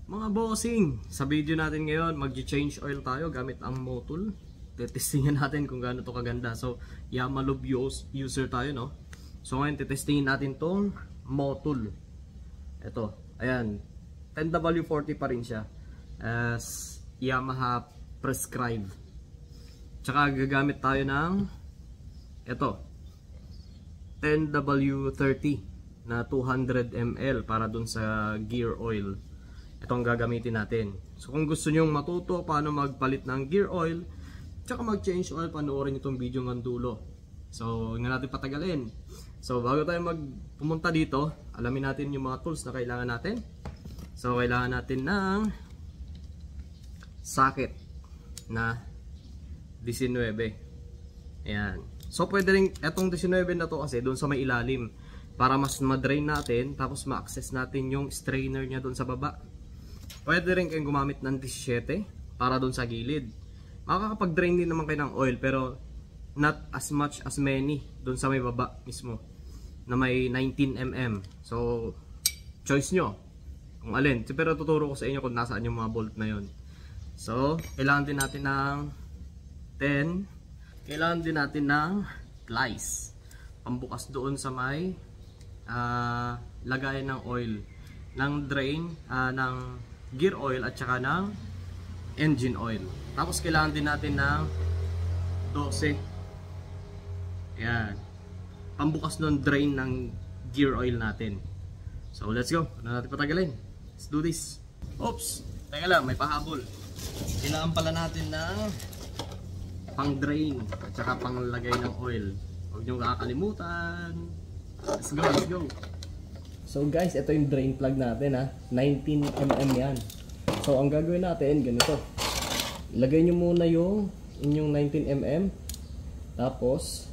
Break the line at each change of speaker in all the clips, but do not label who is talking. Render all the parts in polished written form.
Mga bossing, sa video natin ngayon, mag-change oil tayo gamit ang Motul. Testingin natin kung gaano to kaganda. So, Yamalube user tayo, no? So, ngayon, testingin natin tong Motul. Ito, ayan. 10W40 pa rin siya. As Yamaha prescribed. Tsaka, gagamit tayo ng ito, 10W30 na 200 ml para dun sa gear oil. Itong gagamitin natin. So kung gusto nyong matuto paano magpalit ng gear oil tsaka mag-change oil, panoorin nyo itong video ng dulo. So hindi natin patagalin. So bago tayo pumunta dito, alamin natin yung mga tools na kailangan natin. So kailangan natin ng socket na 19. Ayan. So pwede rin itong 19 na to kasi doon sa may ilalim para mas ma-drain natin, tapos ma-access natin yung strainer niya doon sa baba. Pwede rin kayong gumamit ng 17 para doon sa gilid. Makakapag-drain din naman kayo ng oil pero not as much as many doon sa may baba mismo na may 19mm. So choice nyo kung alin. Pero tuturo ko sa inyo kung nasaan yung mga bolt na yon. So kailangan din natin ng 10. Kailangan din natin ng plies, pambukas doon sa may lagayan ng oil, ng drain, ng gear oil at saka ng engine oil. Tapos kailangan din natin ng 12. Ayan, pambukas ng drain ng gear oil natin. So let's go, ano natin patagalin, let's do this. Oops, teka lang, may pahabol. Kailangan pala natin ng pang drain at saka pang lagay ng oil. Huwag nyo kakalimutan. Let's go, let's go. So guys, ito yung drain plug natin, ha. 19mm yan. So ang gagawin natin, ganito. Ilagay nyo muna yung inyong 19mm. Tapos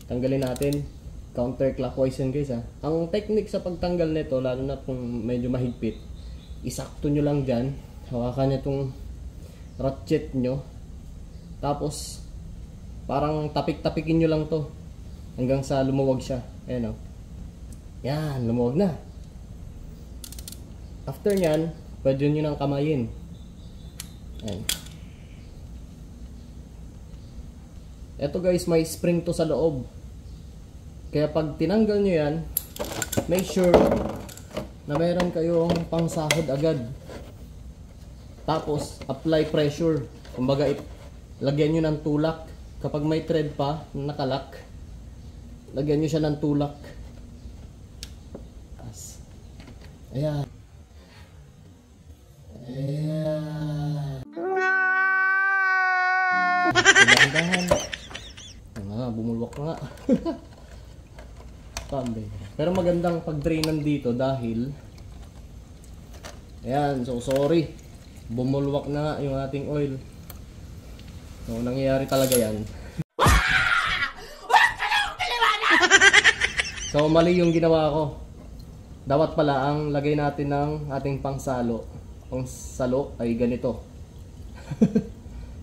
tanggalin natin counterclockwise yan guys, ha. Ang technique sa pagtanggal nito, lalo na kung medyo mahigpit, isakto nyo lang dyan. Hawakan nyo itong ratchet nyo. Tapos parang tapik-tapikin nyo lang to hanggang sa lumuwag siya. Ayan, o. Yan, lumuwag na. After nyan, pwede nyo nang kamayin. Ayan. Eto guys, may spring to sa loob. Kaya pag tinanggal nyo yan, make sure na meron kayong pangsahod agad. Tapos apply pressure. Kumbaga, lagyan nyo ng tulak. Kapag may thread pa na nakalak, lagyan nyo siya ng tulak. Ayan. Ayan. Dahan-dahan. Bumulwak nga. Pero magandang pag-drainan dito dahil ayan, so sorry, bumulwak na nga yung ating oil. So nangyayari talaga yan. So mali yung ginawa ko. Dapat pala ang lagay natin ng ating pangsalo. Pangsalo ay ganito.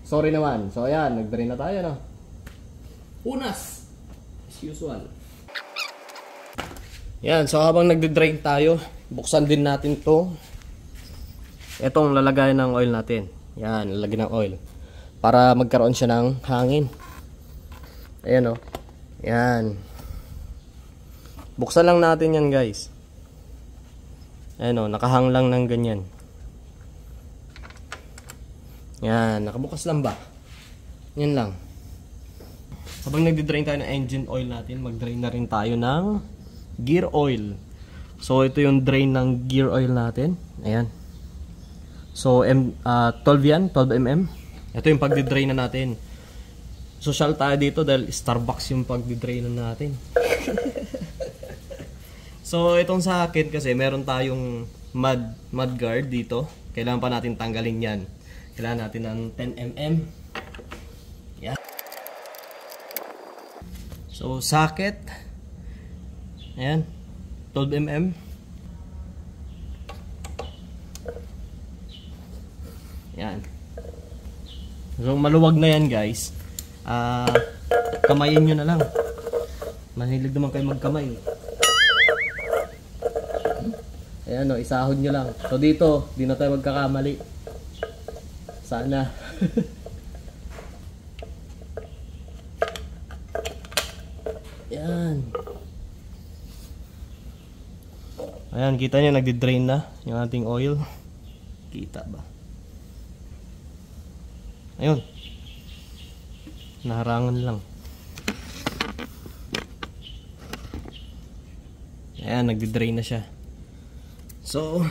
Sorry naman. So ayan, nag-drain na tayo, no? Unas as usual. Yan, so habang nagde-drain tayo, buksan din natin itong lalagayan ng oil natin. Yan, lalagyan ng oil para magkaroon siya ng hangin. Ayan, o. Yan. Buksan lang natin yan guys. Ayan, o, nakahang lang ng ganyan. Yan, nakabukas lang ba? Yan lang. Habang nagdi-drain tayo ng engine oil natin, mag-drain na rin tayo ng gear oil. So ito yung drain ng gear oil natin. Ayan. So 12 yan, 12mm. Ito yung pagdi-drain na natin. Social tayo dito dahil Starbucks yung pagdi-drain na natin. So itong sa akin kasi meron tayong mud guard dito. Kailangan pa natin tanggalin yan. Kailangan natin ng 10mm. Yan. So socket. Ayan, 12mm. Yan. So maluwag na yan guys. Kamayin nyo na lang. Mahilig naman kayo magkamay. Ayan o, isahod nyo lang. So dito, di na tayo magkakamali. Sana. Ayan. Ayan, kita nyo, nagdi-drain na yung ating oil. Kita ba? Ayun. Naharangan lang. Ayan, nagdi-drain na siya. So,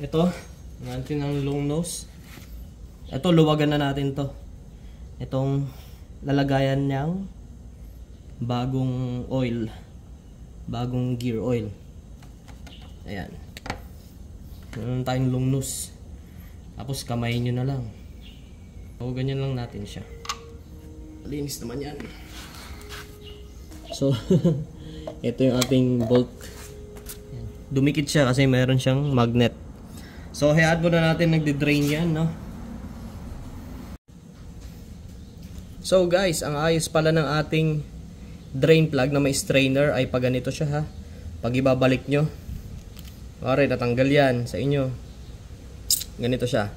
ito, natin ang long nose. Ito, luwagan na natin to. Itong lalagayan niyang bagong oil. Bagong gear oil. Ayan. Meron tayong long nose. Tapos kamay nyo na lang. So, ganyan lang natin siya. Linis naman yan. So, ito yung ating bolt. Dumikit siya kasi mayroon siyang magnet. So, hayaan mo na natin nagdi-drain yan, no? So, guys, ang ayos pala ng ating drain plug na may strainer ay pag ganito siya, ha? Pag ibabalik nyo, pare, natanggal yan sa inyo. Ganito siya.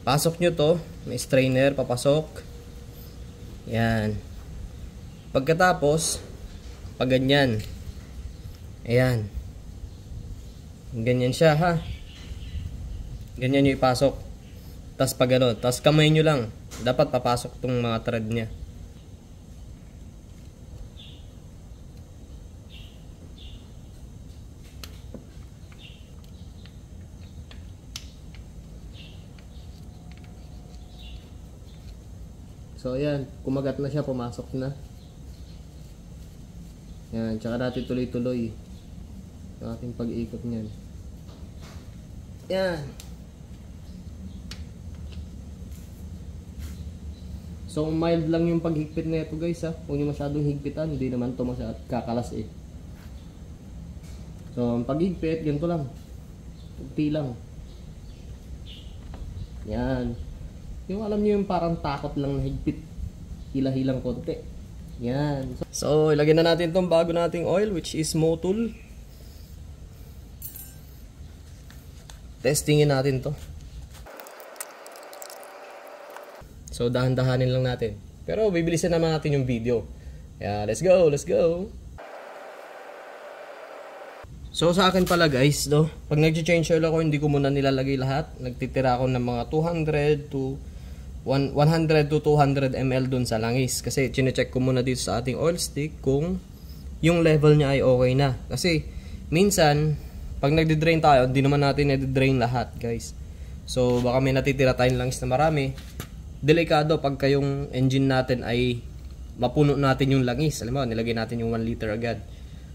Pasok nyo to, may strainer, papasok. Yan. Pagkatapos, pag ganyan. Ayan. Ganyan siya, ha. Ganyan nyo ipasok. Tapos pag ano, tapos kamay nyo lang. Dapat papasok tong mga thread nya. So ayan, kumagat na siya, pumasok na. Yan, tsaka natin tuloy-tuloy yung ating pag-iikot niyan. Yan. So mild lang yung paghigpit na ito, guys, ha. Huwag nyo masyadong higpitan, hindi naman ito masyadong kakalas eh. So ang paghigpit, ganito lang. Kunti lang. Yan. Yung alam nyo yung parang takot lang na higpit. Hila-hilang konti. Yan. So ilagay na natin itong bago nating oil, which is Motul. Testingin natin to. So dahan-dahanin lang natin. Pero bibilisan naman natin yung video. Yeah, let's go, let's go. So sa akin pala, guys, no, pag nag-change oil ako, hindi ko muna nilalagay lahat. Nagtitira ako ng mga 100 to 200 ml dun sa langis. Kasi chine-check ko muna dito sa ating oil stick kung yung level niya ay okay na. Kasi minsan pag nagde-drain tayo, hindi naman natin nade-drain lahat, guys. So baka may natitira tayong langis na marami. Delikado pag kayong engine natin ay mapuno natin yung langis. Alam mo, nilagay natin yung 1 liter agad.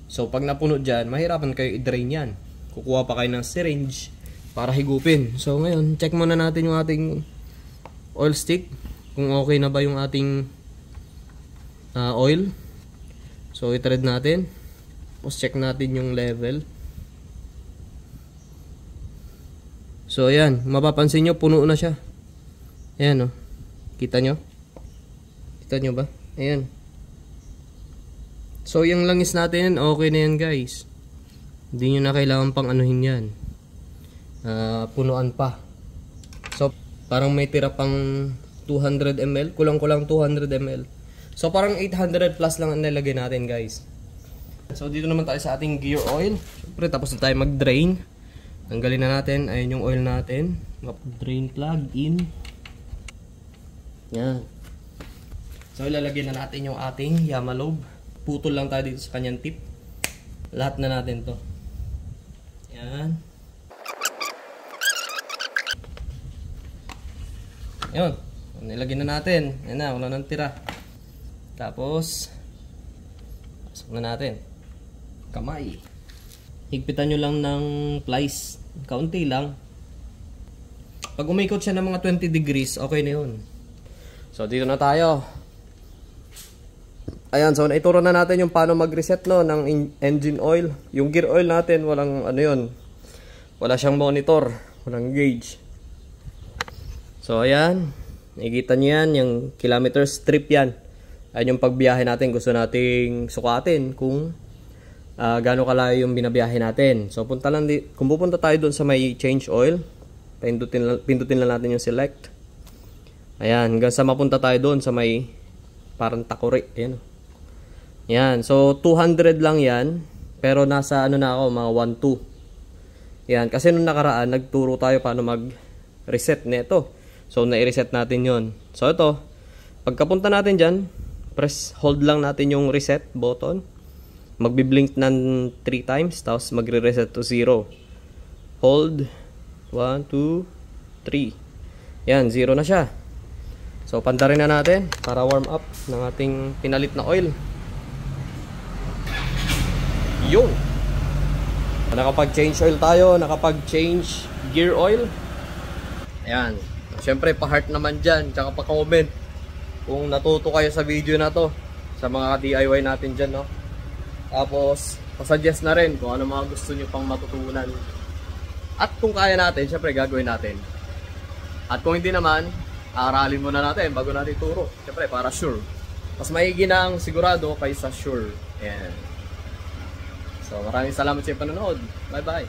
So pag napuno dyan, mahirapan kayo i-drain yan. Kukuha pa kayo ng syringe para higupin. So ngayon, check muna natin yung ating oil stick. Kung okay na ba yung ating oil. So i-thread natin. Tapos check natin yung level. So ayan, mapapansin nyo, puno na siya. Ayan, oh. Kita nyo? Kita nyo ba? Ayan. So yung langis natin, okay na yan, guys. Hindi nyo na kailangan pang anuhin yan. Punuan pa. So parang may tira pang 200 ml. Kulang-kulang 200 ml. So parang 800 plus lang ang nilagay natin, guys. So dito naman tayo sa ating gear oil. Siyempre tapos na tayo mag-drain. Tanggalin na natin. Ayun yung oil natin. Drain plug in. Yan. So ilalagay na natin yung ating Yamalobe. Putol lang tayo dito sa kanyang tip. Lahat na natin to. Yan. Yun. Nilagay na natin. Yan na, wala nang tira. Tapos pasok na natin. Kamay. Higpitan nyo lang ng plies. Kaunti lang. Pag umikot siya ng mga 20 degrees, okay na yun. So dito na tayo. Ayan, so naituro na natin yung paano mag-reset, no, ng engine oil. Yung gear oil natin, walang ano yun. Wala siyang monitor. Walang gauge. So ayan. Nakikita nyo yan. Yung kilometer strip yan. Ayan yung pagbiyahe natin. Gusto nating sukatin kung gaano kalayo yung binabiyahe natin. So kung pupunta tayo doon sa may change oil, pindutin lang natin yung select. Ayan, hanggang sa mapunta tayo doon sa may parang Takuri. Ayan. Yan, so 200 lang yan. Pero nasa ano na ako, mga 1.2. Yan, kasi nung nakaraan, nagturo tayo paano mag-reset nito. So, nai-reset natin yon. So, ito, pagkapunta natin dyan, hold lang natin yung reset button. Magbi-blink ng 3 times, tapos magre-reset to 0. Hold, 1, 2, 3. Yan, 0 na siya. So, pandarin na natin para warm up ng ating pinalit na oil. Yun! Nakapag-change oil tayo, nakapag-change gear oil. Ayan. Siyempre, pa-heart naman dyan, tsaka pa-comment kung natuto kayo sa video na to, sa mga DIY natin dyan, no? Tapos, pa-suggest na rin kung ano mga gusto nyo pang matutunan. At kung kaya natin, siyempre gagawin natin. At kung hindi naman, aralin muna natin bago natin turo. Siyempre, para sure. Mas maigi ng sigurado kaysa sure. Ayan. So, maraming salamat sa panonood. Bye-bye!